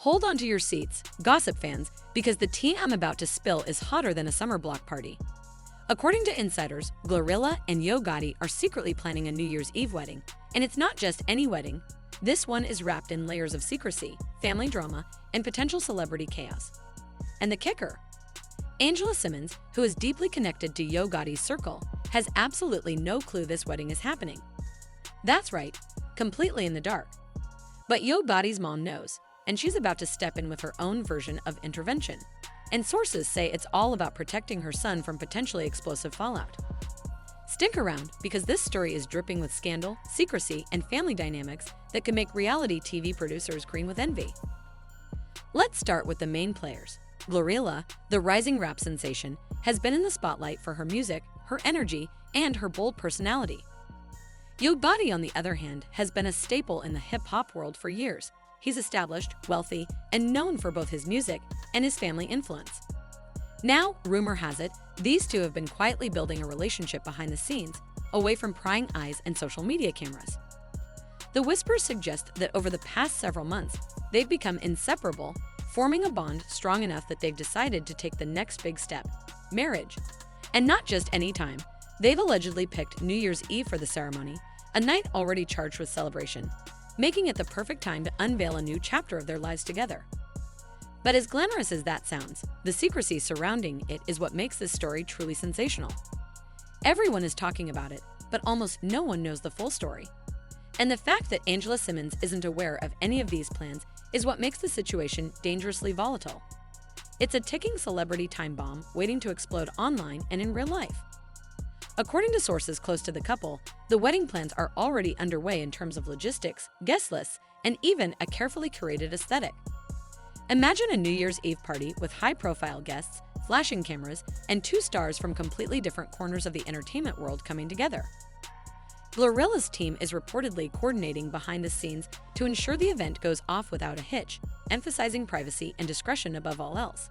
Hold on to your seats, gossip fans, because the tea I'm about to spill is hotter than a summer block party. According to insiders, GloRilla and Yo Gotti are secretly planning a New Year's Eve wedding, and it's not just any wedding. This one is wrapped in layers of secrecy, family drama, and potential celebrity chaos. And the kicker? Angela Simmons, who is deeply connected to Yo Gotti's circle, has absolutely no clue this wedding is happening. That's right, completely in the dark. But Yo Gotti's mom knows, and she's about to step in with her own version of intervention. And sources say it's all about protecting her son from potentially explosive fallout. Stick around, because this story is dripping with scandal, secrecy, and family dynamics that could make reality TV producers green with envy. Let's start with the main players. GloRilla, the rising rap sensation, has been in the spotlight for her music, her energy, and her bold personality. Yo Gotti, on the other hand, has been a staple in the hip-hop world for years. He's established, wealthy, and known for both his music and his family influence. Now, rumor has it, these two have been quietly building a relationship behind the scenes, away from prying eyes and social media cameras. The whispers suggest that over the past several months, they've become inseparable, forming a bond strong enough that they've decided to take the next big step: marriage. And not just any time. They've allegedly picked New Year's Eve for the ceremony, a night already charged with celebration, making it the perfect time to unveil a new chapter of their lives together. But as glamorous as that sounds, the secrecy surrounding it is what makes this story truly sensational. Everyone is talking about it, but almost no one knows the full story. And the fact that Angela Simmons isn't aware of any of these plans is what makes the situation dangerously volatile. It's a ticking celebrity time bomb waiting to explode online and in real life. According to sources close to the couple, the wedding plans are already underway in terms of logistics, guest lists, and even a carefully curated aesthetic. Imagine a New Year's Eve party with high-profile guests, flashing cameras, and two stars from completely different corners of the entertainment world coming together. GloRilla's team is reportedly coordinating behind the scenes to ensure the event goes off without a hitch, emphasizing privacy and discretion above all else.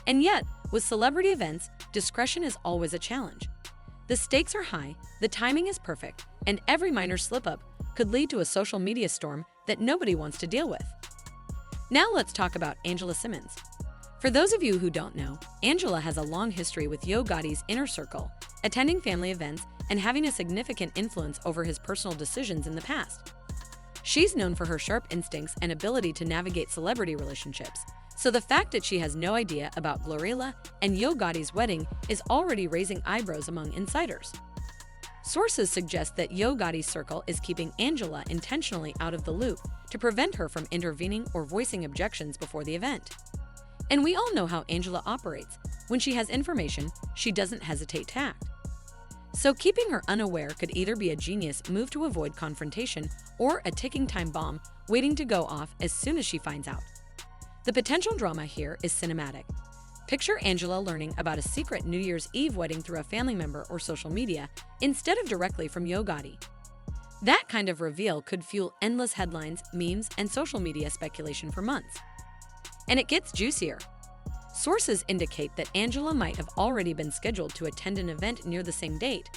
And yet, with celebrity events, discretion is always a challenge. The stakes are high, the timing is perfect, and every minor slip-up could lead to a social media storm that nobody wants to deal with. Now let's talk about Angela Simmons. For those of you who don't know, Angela has a long history with Yo Gotti's inner circle, attending family events and having a significant influence over his personal decisions in the past. She's known for her sharp instincts and ability to navigate celebrity relationships, so the fact that she has no idea about GloRilla and Yo Gotti's wedding is already raising eyebrows among insiders. Sources suggest that Yo Gotti's circle is keeping Angela intentionally out of the loop to prevent her from intervening or voicing objections before the event. And we all know how Angela operates. When she has information, she doesn't hesitate to act. So keeping her unaware could either be a genius move to avoid confrontation or a ticking time bomb waiting to go off as soon as she finds out. The potential drama here is cinematic. Picture Angela learning about a secret New Year's Eve wedding through a family member or social media instead of directly from Yo Gotti. That kind of reveal could fuel endless headlines, memes, and social media speculation for months. And it gets juicier. Sources indicate that Angela might have already been scheduled to attend an event near the same date,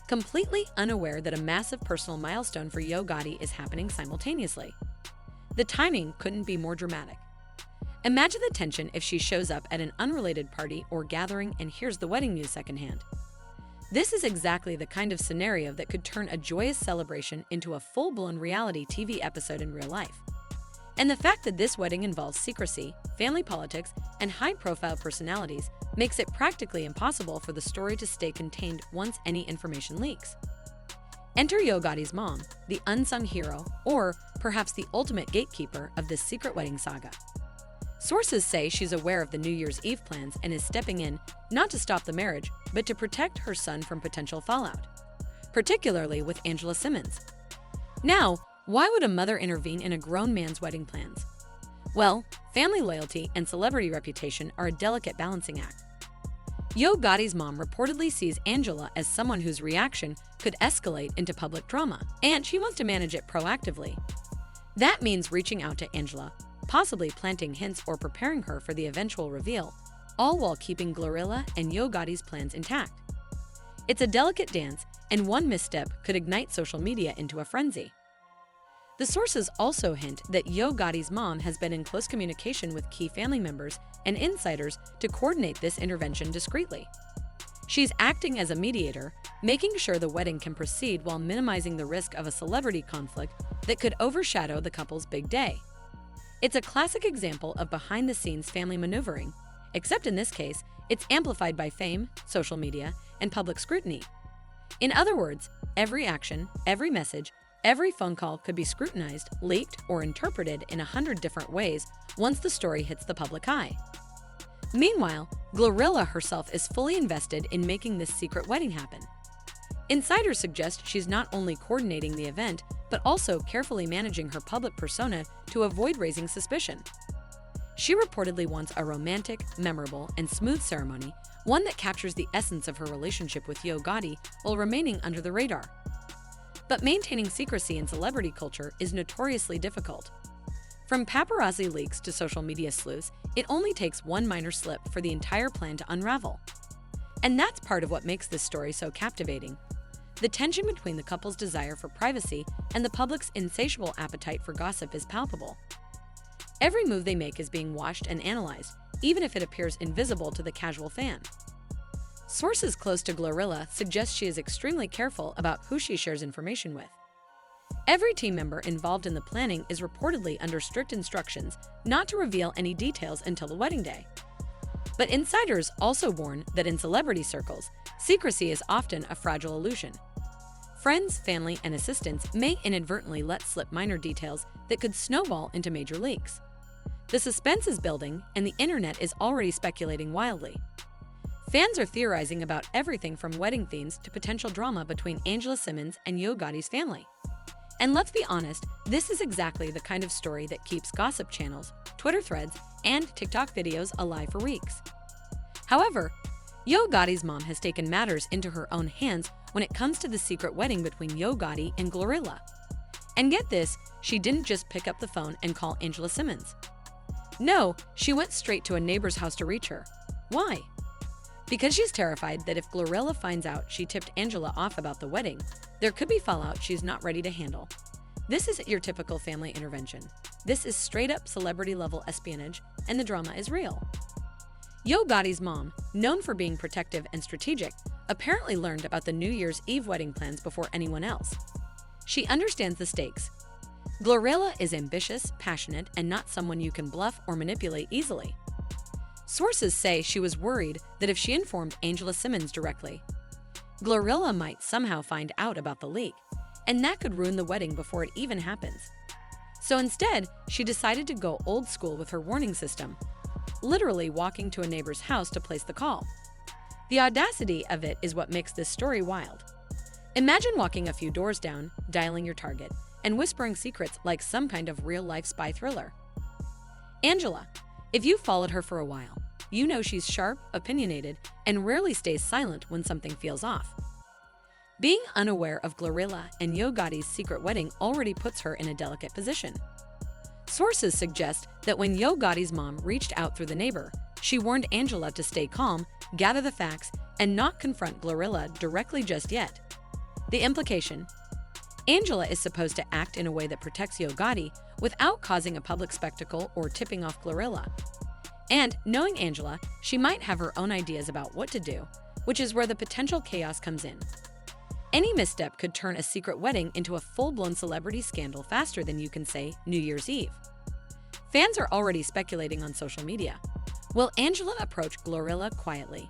completely unaware that a massive personal milestone for Yo Gotti is happening simultaneously. The timing couldn't be more dramatic. Imagine the tension if she shows up at an unrelated party or gathering and hears the wedding news secondhand. This is exactly the kind of scenario that could turn a joyous celebration into a full-blown reality TV episode in real life. And the fact that this wedding involves secrecy, family politics, and high-profile personalities makes it practically impossible for the story to stay contained once any information leaks. Enter Yo Gotti's mom, the unsung hero, or perhaps the ultimate gatekeeper of this secret wedding saga. Sources say she's aware of the New Year's Eve plans and is stepping in not to stop the marriage, but to protect her son from potential fallout, particularly with Angela Simmons. Now, why would a mother intervene in a grown man's wedding plans? Well, family loyalty and celebrity reputation are a delicate balancing act. Yo Gotti's mom reportedly sees Angela as someone whose reaction could escalate into public drama, and she wants to manage it proactively. That means reaching out to Angela, possibly planting hints or preparing her for the eventual reveal, all while keeping GloRilla and Yo Gotti's plans intact. It's a delicate dance, and one misstep could ignite social media into a frenzy. The sources also hint that Yo Gotti's mom has been in close communication with key family members and insiders to coordinate this intervention discreetly. She's acting as a mediator, making sure the wedding can proceed while minimizing the risk of a celebrity conflict that could overshadow the couple's big day. It's a classic example of behind-the-scenes family maneuvering, except in this case, it's amplified by fame, social media, and public scrutiny. In other words, every action, every message, every phone call could be scrutinized, leaked, or interpreted in 100 different ways once the story hits the public eye. Meanwhile, GloRilla herself is fully invested in making this secret wedding happen. Insiders suggest she's not only coordinating the event, but also carefully managing her public persona to avoid raising suspicion. She reportedly wants a romantic, memorable, and smooth ceremony, one that captures the essence of her relationship with Yo Gotti while remaining under the radar. But maintaining secrecy in celebrity culture is notoriously difficult. From paparazzi leaks to social media sleuths, it only takes one minor slip for the entire plan to unravel. And that's part of what makes this story so captivating. The tension between the couple's desire for privacy and the public's insatiable appetite for gossip is palpable. Every move they make is being watched and analyzed, even if it appears invisible to the casual fan. Sources close to GloRilla suggest she is extremely careful about who she shares information with. Every team member involved in the planning is reportedly under strict instructions not to reveal any details until the wedding day. But insiders also warn that in celebrity circles, secrecy is often a fragile illusion. Friends, family, and assistants may inadvertently let slip minor details that could snowball into major leaks. The suspense is building, and the internet is already speculating wildly. Fans are theorizing about everything from wedding themes to potential drama between Angela Simmons and Yo Gotti's family. And let's be honest, this is exactly the kind of story that keeps gossip channels, Twitter threads, and TikTok videos alive for weeks. However, Yo Gotti's mom has taken matters into her own hands when it comes to the secret wedding between Yo Gotti and GloRilla. And get this, she didn't just pick up the phone and call Angela Simmons. No, she went straight to a neighbor's house to reach her. Why? Because she's terrified that if GloRilla finds out she tipped Angela off about the wedding, there could be fallout she's not ready to handle. This isn't your typical family intervention. This is straight-up celebrity-level espionage, and the drama is real. Yo Gotti's mom, known for being protective and strategic, apparently learned about the New Year's Eve wedding plans before anyone else. She understands the stakes. GloRilla is ambitious, passionate, and not someone you can bluff or manipulate easily. Sources say she was worried that if she informed Angela Simmons directly, GloRilla might somehow find out about the leak, and that could ruin the wedding before it even happens. So instead, she decided to go old school with her warning system, literally walking to a neighbor's house to place the call. The audacity of it is what makes this story wild. Imagine walking a few doors down, dialing your target, and whispering secrets like some kind of real-life spy thriller. Angela, if you've followed her for a while, you know she's sharp, opinionated, and rarely stays silent when something feels off. Being unaware of GloRilla and Yo Gotti's secret wedding already puts her in a delicate position. Sources suggest that when Yo Gotti's mom reached out through the neighbor, she warned Angela to stay calm, gather the facts, and not confront GloRilla directly just yet. The implication: Angela is supposed to act in a way that protects Yo Gotti without causing a public spectacle or tipping off GloRilla. And knowing Angela, she might have her own ideas about what to do, which is where the potential chaos comes in. Any misstep could turn a secret wedding into a full-blown celebrity scandal faster than you can say New Year's Eve. Fans are already speculating on social media. Will Angela approach GloRilla quietly?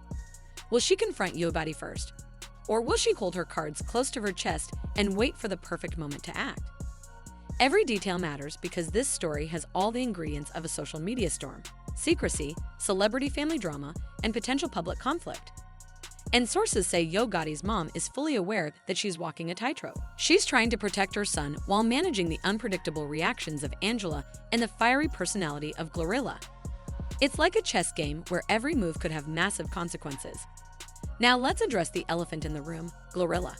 Will she confront Yo Gotti first? Or will she hold her cards close to her chest and wait for the perfect moment to act? Every detail matters because this story has all the ingredients of a social media storm: secrecy, celebrity family drama, and potential public conflict. And sources say Yo Gotti's mom is fully aware that she's walking a tightrope. She's trying to protect her son while managing the unpredictable reactions of Angela and the fiery personality of GloRilla. It's like a chess game where every move could have massive consequences. Now let's address the elephant in the room: GloRilla.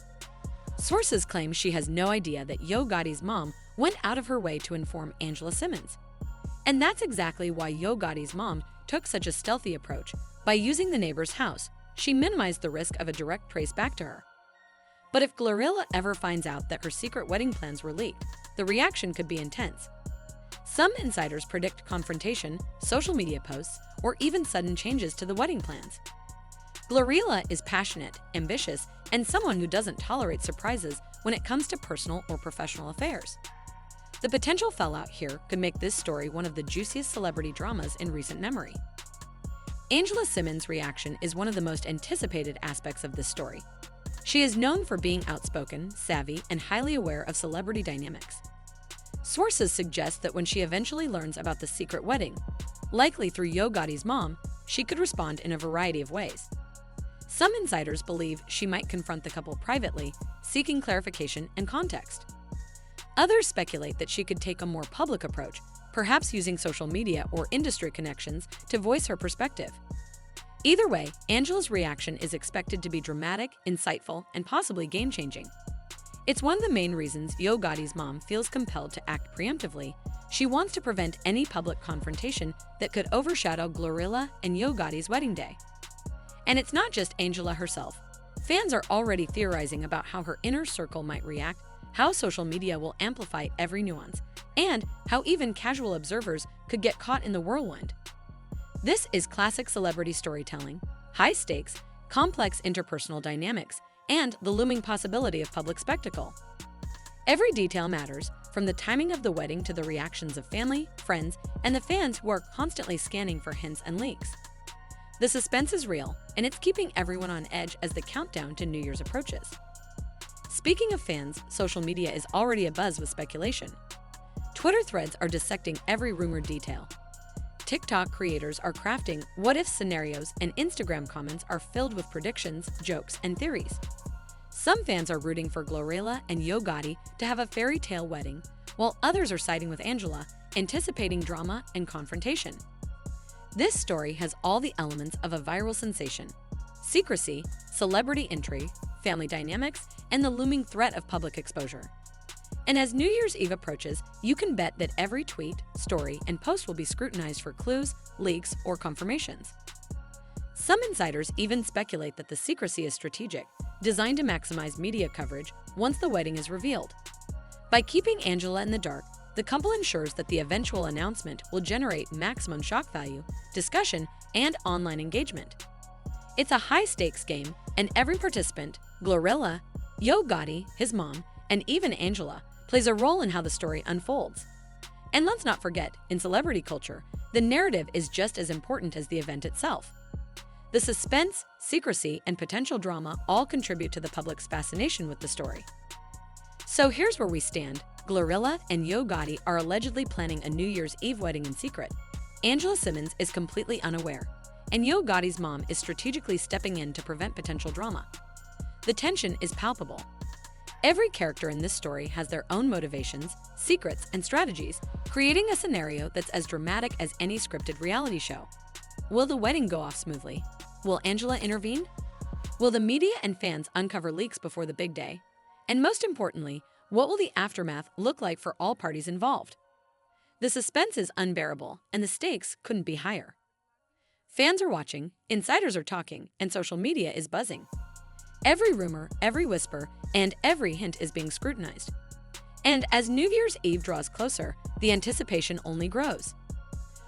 Sources claim she has no idea that Yo Gotti's mom went out of her way to inform Angela Simmons. And that's exactly why Yo Gotti's mom took such a stealthy approach. By using the neighbor's house, she minimized the risk of a direct trace back to her. But if GloRilla ever finds out that her secret wedding plans were leaked, the reaction could be intense. Some insiders predict confrontation, social media posts, or even sudden changes to the wedding plans. GloRilla is passionate, ambitious, and someone who doesn't tolerate surprises when it comes to personal or professional affairs. The potential fallout here could make this story one of the juiciest celebrity dramas in recent memory. Angela Simmons' reaction is one of the most anticipated aspects of this story. She is known for being outspoken, savvy, and highly aware of celebrity dynamics. Sources suggest that when she eventually learns about the secret wedding, likely through Yo Gotti's mom, she could respond in a variety of ways. Some insiders believe she might confront the couple privately, seeking clarification and context. Others speculate that she could take a more public approach, perhaps using social media or industry connections to voice her perspective. Either way, Angela's reaction is expected to be dramatic, insightful, and possibly game-changing. It's one of the main reasons Yo Gotti's mom feels compelled to act preemptively. She wants to prevent any public confrontation that could overshadow GloRilla and Yo Gotti's wedding day. And it's not just Angela herself. Fans are already theorizing about how her inner circle might react, how social media will amplify every nuance, and how even casual observers could get caught in the whirlwind. This is classic celebrity storytelling: high stakes, complex interpersonal dynamics, and the looming possibility of public spectacle. Every detail matters, from the timing of the wedding to the reactions of family, friends, and the fans who are constantly scanning for hints and leaks. The suspense is real, and it's keeping everyone on edge as the countdown to New Year's approaches. Speaking of fans, social media is already abuzz with speculation. Twitter threads are dissecting every rumored detail. TikTok creators are crafting what-if scenarios, and Instagram comments are filled with predictions, jokes, and theories. Some fans are rooting for GloRilla and Yo Gotti to have a fairy tale wedding, while others are siding with Angela, anticipating drama and confrontation. This story has all the elements of a viral sensation: secrecy, celebrity intrigue, family dynamics, and the looming threat of public exposure. And as New Year's Eve approaches, you can bet that every tweet, story, and post will be scrutinized for clues, leaks, or confirmations. Some insiders even speculate that the secrecy is strategic, designed to maximize media coverage once the wedding is revealed. By keeping Angela in the dark, the couple ensures that the eventual announcement will generate maximum shock value, discussion, and online engagement. It's a high-stakes game, and every participant, GloRilla, Yo Gotti, his mom, and even Angela, plays a role in how the story unfolds. And let's not forget, in celebrity culture, the narrative is just as important as the event itself. The suspense, secrecy, and potential drama all contribute to the public's fascination with the story. So here's where we stand. GloRilla and Yo Gotti are allegedly planning a New Year's Eve wedding in secret. Angela Simmons is completely unaware, and Yo Gotti's mom is strategically stepping in to prevent potential drama. The tension is palpable. Every character in this story has their own motivations, secrets, and strategies, creating a scenario that's as dramatic as any scripted reality show. Will the wedding go off smoothly? Will Angela intervene? Will the media and fans uncover leaks before the big day? And most importantly, what will the aftermath look like for all parties involved? The suspense is unbearable, and the stakes couldn't be higher. Fans are watching, insiders are talking, and social media is buzzing. Every rumor, every whisper, and every hint is being scrutinized. And as New Year's Eve draws closer, the anticipation only grows.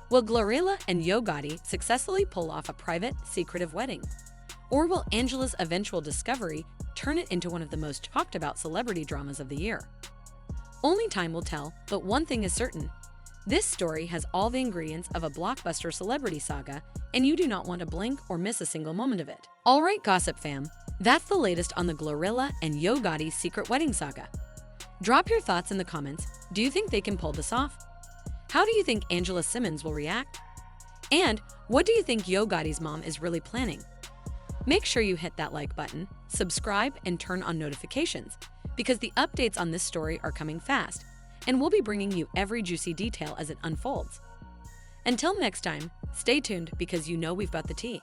Will GloRilla and Yo Gotti successfully pull off a private, secretive wedding? Or will Angela's eventual discovery turn it into one of the most talked about celebrity dramas of the year? Only time will tell, but one thing is certain. This story has all the ingredients of a blockbuster celebrity saga, and you do not want to blink or miss a single moment of it. Alright, Gossip fam, that's the latest on the GloRilla and Yo Gotti secret wedding saga. Drop your thoughts in the comments. Do you think they can pull this off? How do you think Angela Simmons will react? And what do you think Yo Gotti's mom is really planning? Make sure you hit that like button, subscribe, and turn on notifications, because the updates on this story are coming fast, and we'll be bringing you every juicy detail as it unfolds. Until next time, stay tuned because you know we've got the tea.